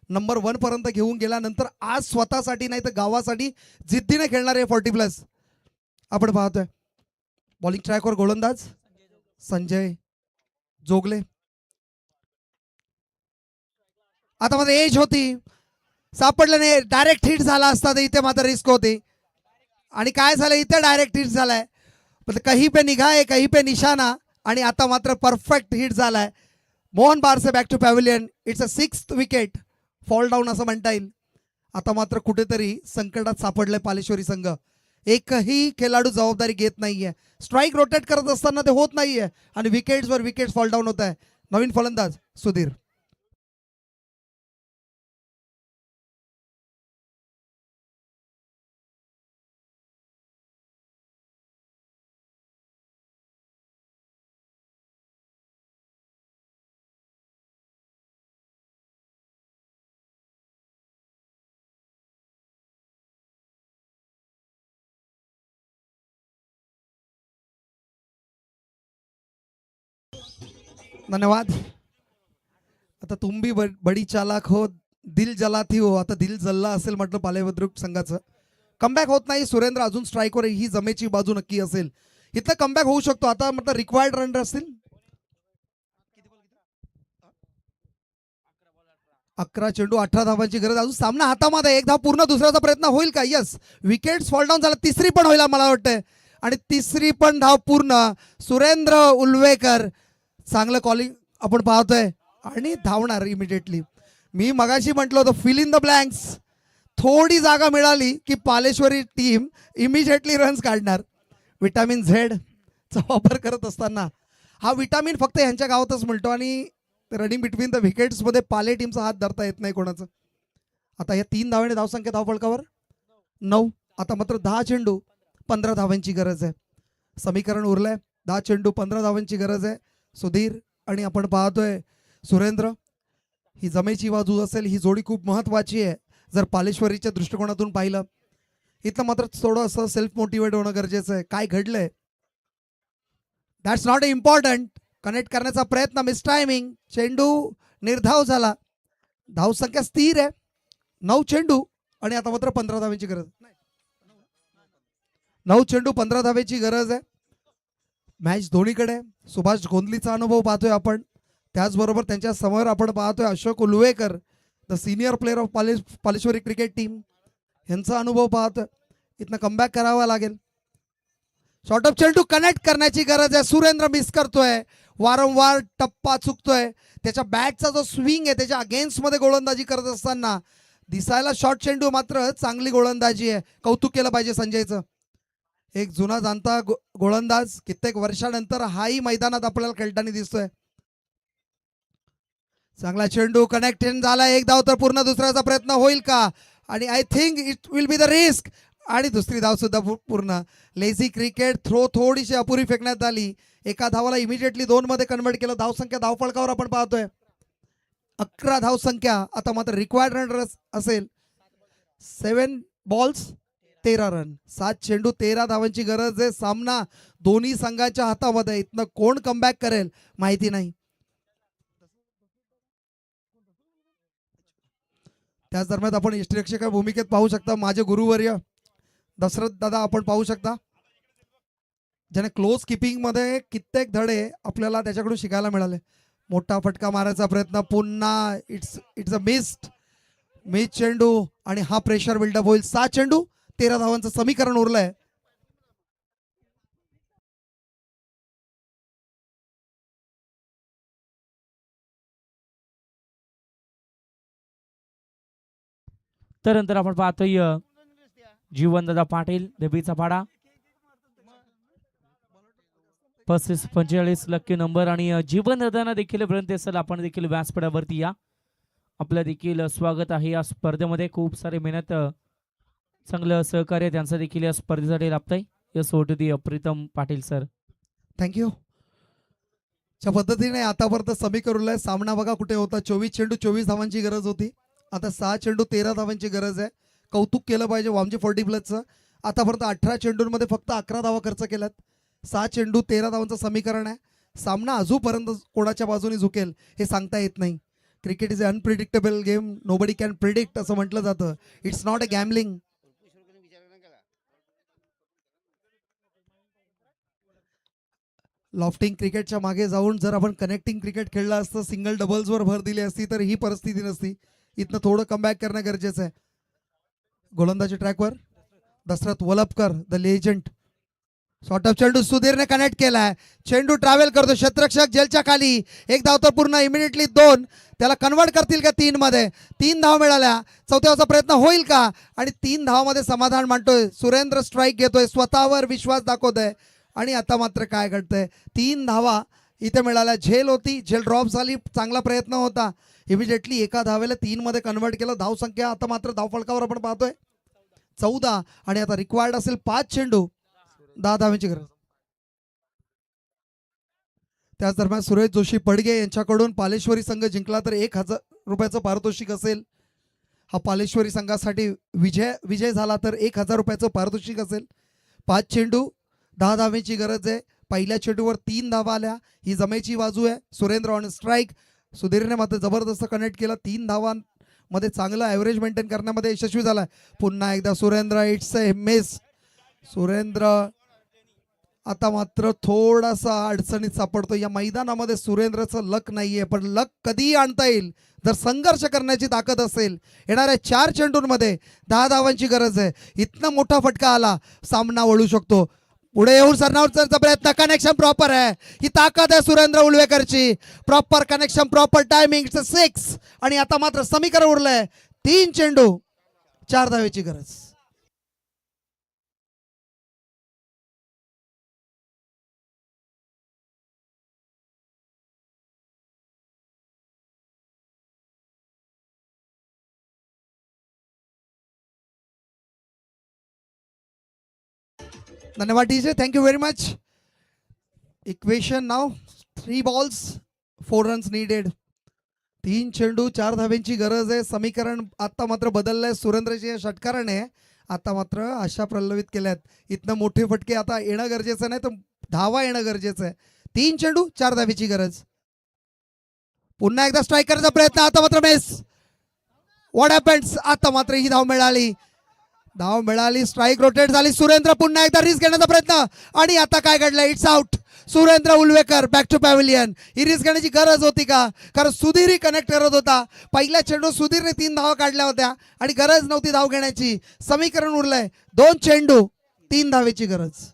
नंबर 1 पर्यंत घेऊन गेल्यानंतर आज स्वतःसाठी नाही तर गावासाठी जिद्दीने खेळणारे 40+ आपण पाहतोय. बॉलिंग ट्रॅकवर गोलंदाज संजय जोगले. आता मध्ये एज होती, सापडलं नाही, डायरेक्ट हिट झाला असता तर इथे मात्र रिस्क होती आणि काय झालं इथे डायरेक्ट हिट झालाय. कहीं पे निगाह है कहीं पे निशाणा आणि आता मात्र परफेक्ट हिट झालाय. Mohan Barse back to pavilion. It's a 6th wicket. Fall down असं म्हणता येईल. आता मात्र कुठेतरी संकटात सापडलंय पालेश्वरी संघ. एकही खेळाडू जबाबदारी घेत नाहीये. स्ट्राईक रोटेट करत असताना ते होत नाहीये आणि विकेट्सवर विकेट्स फॉल डाऊन होत आहे. नवीन फलंदाज सुधीर. धन्यवाद. आता तुम भी बडी चालाक हो, दिल जलाती हो. आता दिल जल्ला असेल म्हटलं पालेबुद्रुक संघाचं. कमबॅक होत नाही. सुरेंद्र अजून स्ट्राईकवर, ही जमेची बाजू नक्की असेल. इथं कमबॅक होऊ शकतो. आता म्हटलं रिक्वायर्ड रन असतील 11 चेंडू 18 धावांची गरज. अजून सामना हातामध्ये. एक धाव पूर्ण, दुसऱ्याचा प्रयत्न होईल का? यस, विकेट्स फॉल डाऊन झाला. तिसरी पण होईल मला वाटतंय आणि तिसरी पण धाव पूर्ण. सुरेंद्र उल्वेकर चांगलं कॉलिंग आपण पाहतोय आणि धावणार इमिडिएटली. मी मगाशी म्हटलं होतं फिल इन द ब्लँक्स. थोडी जागा मिळाली की पालेश्वरी टीम इमिजिएटली रन्स काढणार. विटामिन झेड चा वापर करत असताना हा विटामिन फक्त यांच्या गावातच मिळतो आणि रनिंग बिटवीन द विकेट्समध्ये पाले टीमचा हात धरता येत नाही कोणाचं. आता या 3 धावांनी धावसंख्या धावफलकावर 9. आता मात्र 10 चेंडू 15 धावांची गरज आहे. समीकरण उरलंय. 10 चेंडू 15 धावांची गरज आहे. सुधीर आणि आपण पाहतोय सुरेंद्र. ही जमेची बाजू असेल. ही जोडी खूप महत्वाची आहे जर पालेश्वरीच्या दृष्टिकोनातून पाहिलं. इथलं मात्र थोडं असं सेल्फ मोटिवेट होणं गरजेचं आहे. काय घडलंय दॅट्स नॉट इम्पॉर्टंट. कनेक्ट करण्याचा प्रयत्न, मिस टायमिंग, चेंडू निर्धाव झाला. धावसंख्या स्थिर आहे, 9 चेंडू आणि आता मात्र 15 धावेची गरज. 9 चेंडू 15 धावेची गरज आहे. मॅच दोन्हीकडे आहे. सुभाष गोंदलीचा अनुभव पाहतोय आपण, त्याचबरोबर त्यांच्या समोर आपण पाहतोय Ashok Ulwekar, the senior player of Paleshwari cricket team, यांचा अनुभव पाहतोय. इथनं कमबॅक करावा लागेल. शॉर्ट ऑफ चेंडू कनेक्ट करण्याची गरज आहे. सुरेंद्र मिस करतोय, वारंवार टप्पा चुकतोय. त्याच्या बॅटचा जो स्विंग आहे त्याच्या अगेन्स्ट मध्ये गोलंदाजी करत असताना दिसायला शॉर्ट चेंडू, मात्र चांगली गोलंदाजी आहे. कौतुक केलं पाहिजे संजयचं. एक जुना जाणता गोलंदाज, कित्येक वर्षानंतर हाही मैदानात आपल्याला खेळताना दिसतोय. चांगला चेंडू कनेक्शन झाला. एक धाव तर पूर्ण, दुसऱ्याचा प्रयत्न होईल का? आणि I think it will be the risk. आणि दुसरी धाव सुद्धा पूर्ण. लेझी क्रिकेट, थ्रो थोडीशी अपुरी फेकण्यात आली. एका धावाला इमिडिएटली 2 मध्ये कन्वर्ट केलं. धावसंख्या धावफलकावर आपण पाहतोय 11 धावसंख्या. आता मात्र रिक्वायर्ड रन असेल 7 बॉल्स 13 रन. 7 चेंडू 13 धावांची गरज आहे. सामना दोन्ही संघाच्या हातामध्ये. इथनं कोण कमबॅक करेल माहिती नाही. त्याच दरम्यान आपण यष्टिरक्षक भूमिकेत पाहू शकता माझे गुरुवर्य दशरथ दादा, आपण पाहू शकता, ज्याने क्लोज किपिंग मध्ये कित्येक धडे आपल्याला त्याच्याकडून शिकायला मिळाले. मोठा फटका मारायचा प्रयत्न, पुन्हा इट्स अ मिस चेंडू आणि हा प्रेशर बिल्डअप होईल. 7 चेंडू 13 धावांचं समीकरण उरलंय. त्यानंतर आपण पाहतोय जीवनदादा पाटील, देवीचा पाडा, 35-45 लकी नंबर. आणि जीवनदादांना देखील विनंती असेल आपण देखील व्यासपीठावरती या. आपलं देखील स्वागत आहे या स्पर्धेमध्ये. खूप सारे मेहनत, चांगलं सहकार्य त्यांचं देखील या स्पर्धेसाठी लाभतंय. यस, ओट दी प्रीतम पाटील सर. थँक्यू. अशा पद्धतीने आतापर्यंत समीकरण सामना बघा कुठे होता. 24 चेंडू 24 धावांची गरज होती. आता 6 चेंडू 13 धावांची गरज आहे. कौतुक केलं पाहिजे वामजी 40 प्लसचं. आतापर्यंत 18 चेंडूंमध्ये फक्त 11 धावा खर्च केल्यात. 6 चेंडू 13 धावांचं समीकरण आहे. सामना अजूनपर्यंत कोणाच्या बाजूने झुकेल हे सांगता येत नाही. Cricket is a unpredictable game, nobody can predict असं म्हटलं जातं. It's not a gambling. Lofting क्रिकेटच्या मागे जाऊन जर आपण कनेक्टिंग क्रिकेट खेळलं असतं, सिंगल डबल्सवर भर दिली असती तर ही परिस्थिती नसती. इथनं थोडं कमबॅक करणं गरजेचं आहे. गोलंदाजी ट्रॅकवर Dashrath Walapkar, the legend. Short of चेंडू सुधीरने कनेक्ट केलाय. चेंडू ट्रॅव्हल करतो, क्षेत्ररक्षक जेलच्या खाली. एक धाव तर पूर्ण, इमिडिएटली 2. त्याला कन्वर्ट करतील का 3 मध्ये? 3 धाव मिळाल्या. चौथ्याचा प्रयत्न होईल का? आणि 3 धावामध्ये समाधान मांडतोय सुरेंद्र. स्ट्राईक घेतोय, स्वतःवर विश्वास दाखवतोय. आणि आता मात्र काय घडतंय? 3 धावा इथे मिळाल्या. झेल होती, झेल ड्रॉप झाली. चांगला प्रयत्न होता. इमिडिएटली एका धावेला 3 मध्ये कन्वर्ट केलं. धावसंख्या आता मात्र धावफलकावर आपण पाहतोय 14. आणि आता रिक्वायर्ड असेल 5 चेंडू 10 धावांची गरज. त्याच दरम्यान सुरेश जोशी पडगे यांच्याकडून पालेश्वरी संघ जिंकला तर 1000 रुपयाचं पारितोषिक असेल. हा पालेश्वरी संघासाठी विजय झाला तर 1000 रुपयाचं पारितोषिक असेल. 5 चेंडू 10 धावेची गरज आहे. पहिल्या चेंडूवर 3 धावा आल्या. ही जमेची बाजू आहे. Surendra on strike. सुधीरने मात्र जबरदस्त कनेक्ट केला. 3 धावांमध्ये चांगलं ॲव्हरेज मेंटेन करण्यामध्ये यशस्वी झाला. पुन्हा एकदा Surendra, it's a miss. Surendra आता मात्र थोडासा अडचणीत सापडतो. या मैदानामध्ये सुरेंद्रचं लक नाहीये, पण लक कधीही आणता येईल जर संघर्ष करण्याची ताकद असेल. येणाऱ्या 4 चेंडूंमध्ये 10 धावांची गरज आहे. इथनं मोठा फटका आला, सामना वळू शकतो. पुढे येऊन सरनावरचा प्रयत्न, कनेक्शन प्रॉपर आहे. ही ताकद आहे सुरेंद्र उलवेकरची. Proper connection, proper timing, 6. आणि आता मात्र समीकरण उरलंय 3 चेंडू 4 धावेची गरज. धन्यवाद DJ, thank you very much. Equation now 3 balls 4 runs needed. 3 चेंडू 4 धावेंची गरज आहे. समीकरण आता मात्र बदललंय. सुरेंद्रच्या षटकाराने आता मात्र आशा प्रलवित केल्यात. इथनं मोठे फटके आता येणं गरजेचं नाही तर धावा येणं गरजेचं आहे. 3 चेंडू 4 धावेची गरज. पुन्हा एकदा स्ट्राईक करायचा प्रयत्न, आता मात्र मिस. व्हॉट हॅपन्स, आता मात्र ही धाव मिळाली. धाव मिळाली, स्ट्राईक रोटेट झाली. सुरेंद्र पुन्हा एकदा रिस्क घेण्याचा प्रयत्न आणि आता काय घडलं, it's out. Surendra Ulwekar back to pavilion. ही रिस्क घेण्याची गरज होती का? कारण सुधीरही कनेक्ट करत होता. पहिल्या चेंडू सुधीरने 3 धावा काढल्या होत्या आणि गरज नव्हती धाव घेण्याची. समीकरण उरलंय 2 चेंडू 3 धावेची गरज.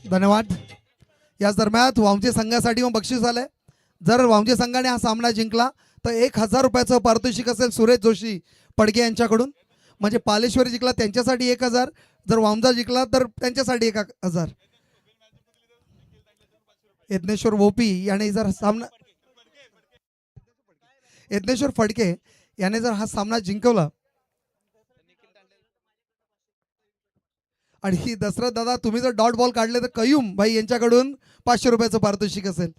धन्यवाद. याच दरम्यान वामचे संघासाठी मग बक्षीस आलंय. जर वामचे संघाने हा सामना जिंकला तर 1000 रुपयाचं पारितोषिक असेल सुरेश जोशी पडगे यांच्याकडून. म्हणजे पालेश्वरी जिंकला त्यांच्यासाठी 1000, जर वामजा जिंकला तर त्यांच्यासाठी 1000. यज्ञेश्वर भोपी याने जर सामना, यज्ञेश्वर फडके याने जर हा सामना जिंकवला आणि दशरथ दादा तुम्ही जर डॉट बॉल काढले तर कयूम भाई यांच्याकडून 500 रुपयाचं पारितोषिक असेल.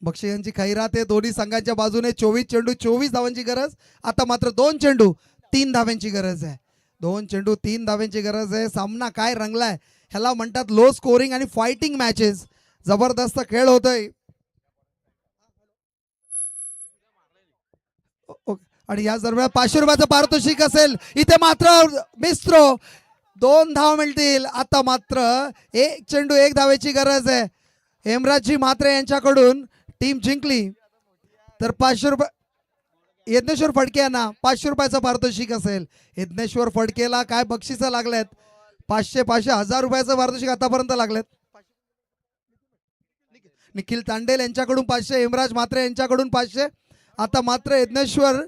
बक्षिसांची खैरात आहे दोन्ही संघांच्या बाजूने. 24 चेंडू 24 धावांची गरज. आता मात्र 2 चेंडू 3 धाव्यांची गरज आहे. 2 चेंडू 3 धाव्यांची गरज आहे. सामना काय रंगलाय, ह्याला म्हणतात लो स्कोरिंग आणि फायटिंग मॅचेस. जबरदस्त खेळ होतोय. आणि याच दरम्यान 500 रुपयाचं पारितोषिक असेल. इथे मात्र मिस्त्रो 2 धाव मिळतील. आता मात्र 1 चेंडू 1 धावेची गरज आहे. हेमराजजी म्हात्रे यांच्याकडून टीम जिंकली तर 500 रुपये यज्ञेश्वर फडके यांना 500 रुपयाचं पारितोषिक असेल. यज्ञेश्वर फडकेला काय बक्षिस लागलेत, 500 1000 रुपयाचं पारितोषिक आतापर्यंत लागलेत. निखिल तांडेल यांच्याकडून 500, हेमराज म्हात्रे यांच्याकडून 500. आता मात्र यज्ञेश्वर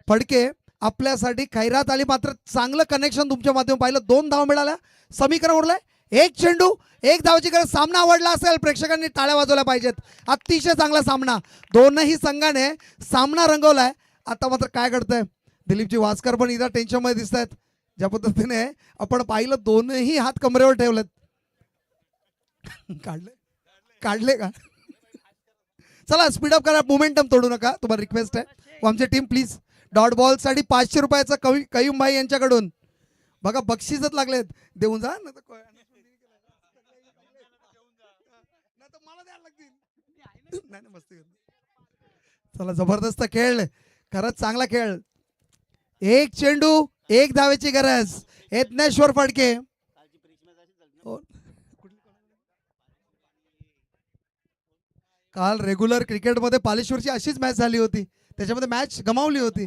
फडके आपल्यासाठी खैरात आली. मात्र चांगलं कनेक्शन तुमच्या माध्यमातून पाहिलं. 2 धाव मिळाल्या. समीकरण उरलंय 1 चेंडू 1 धावाची गरज. सामना आवडला असेल, प्रेक्षकांनी टाळ्या वाजवल्या पाहिजेत. अतिशय चांगला सामना, दोनही संघाने सामना रंगवलाय. आता मात्र काय घडतंय, दिलीपजी वास्कर पण इथं टेन्शन मध्ये दिसत आहेत. ज्या पद्धतीने आपण पाहिलं दोनही हात कमरेवर ठेवलेत. काढले का? चला स्पीडअप करा, मोमेंटम तोडू नका, तुम्हाला रिक्वेस्ट आहे. आमची टीम प्लीज. डॉट बॉल साठी 500 रुपयाचा कयूम भाई यांच्याकडून. बघा बक्षीसच लागलेत, देऊन जा ना. चला जबरदस्त खेळ, खरंच चांगला खेळ. 1 चेंडू 1 धावेची गरज. यज्ञेश्वर फडके काल रेग्युलर क्रिकेटमध्ये पालेश्वरची अशीच मॅच झाली होती, त्याच्यामध्ये मॅच गमावली होती.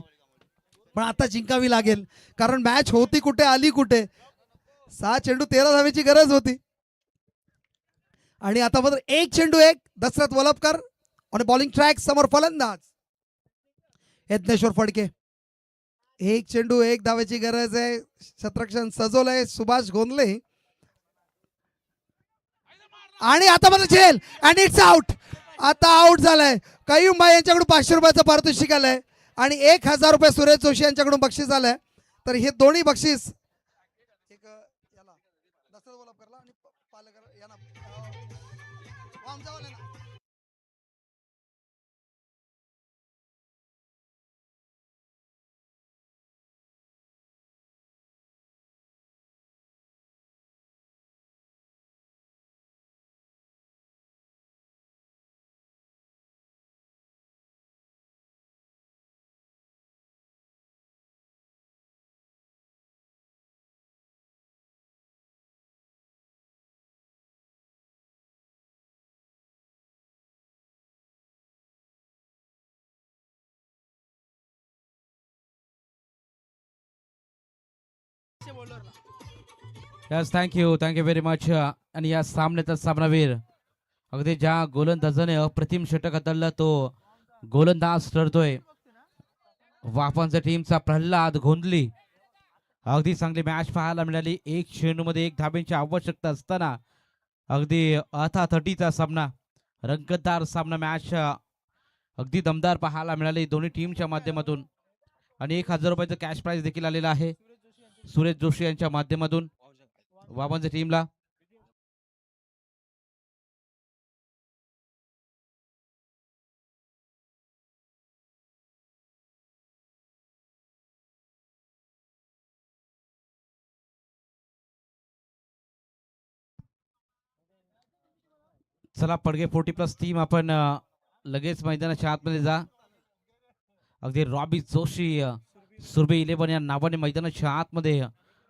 पण आता जिंकावी लागेल, कारण मॅच होती कुठे आली कुठे. 6 चेंडू 13 धावेची गरज होती. आणि आता मात्र 1 चेंडू 1. दशरथ वलपकर आणि बॉलिंग ट्रॅक समोर फलंदाज यज्ञेश्वर फडके. 1 चेंडू 1 धावेची गरज आहे. शतरक्षण सजवलंय सुभाष गोंदले. आणि आता मात्र झेल अँड इट्स आउट. आता आउट झालाय. कयूम भाई यांच्याकडून 500 रुपयाचं पारितोषिक आलंय आणि 1000 रुपये सुरेश जोशी यांच्याकडून बक्षीस आलंय. तर हे दोन्ही बक्षीस एक याला दशरथ वलपकरला आणि पालेकर यांना वामजावाल्यांना. Yes thank you very much. आणि या सामन्याचा सामनावीर अगदी ज्या गोलंदाजाने अप्रतिम षटक हाताळलं तो गोलंदाज ठरतोय वापनच्या टीमचा प्रल्हाद गोंधली. अगदी चांगली मॅच पाहायला मिळाली. 1 चेंडू मध्ये 1 धाब्यांची आवश्यकता असताना अगदी अथाथटीचा सामना, रंगतदार सामना, मॅच अगदी दमदार पाहायला मिळाली दोन्ही टीमच्या माध्यमातून. आणि 1000 रुपयाचं कॅश प्राइज देखील आलेला आहे सुरेश जोशी यांच्या माध्यमातून वापनच्या टीमला. चला पडगे 40+ टीम आपण लगेच मैदानाच्या आतमध्ये जा. अगदी रॉबी जोशी सुरभि 11 या नावाने मैदानाच्या आतमध्ये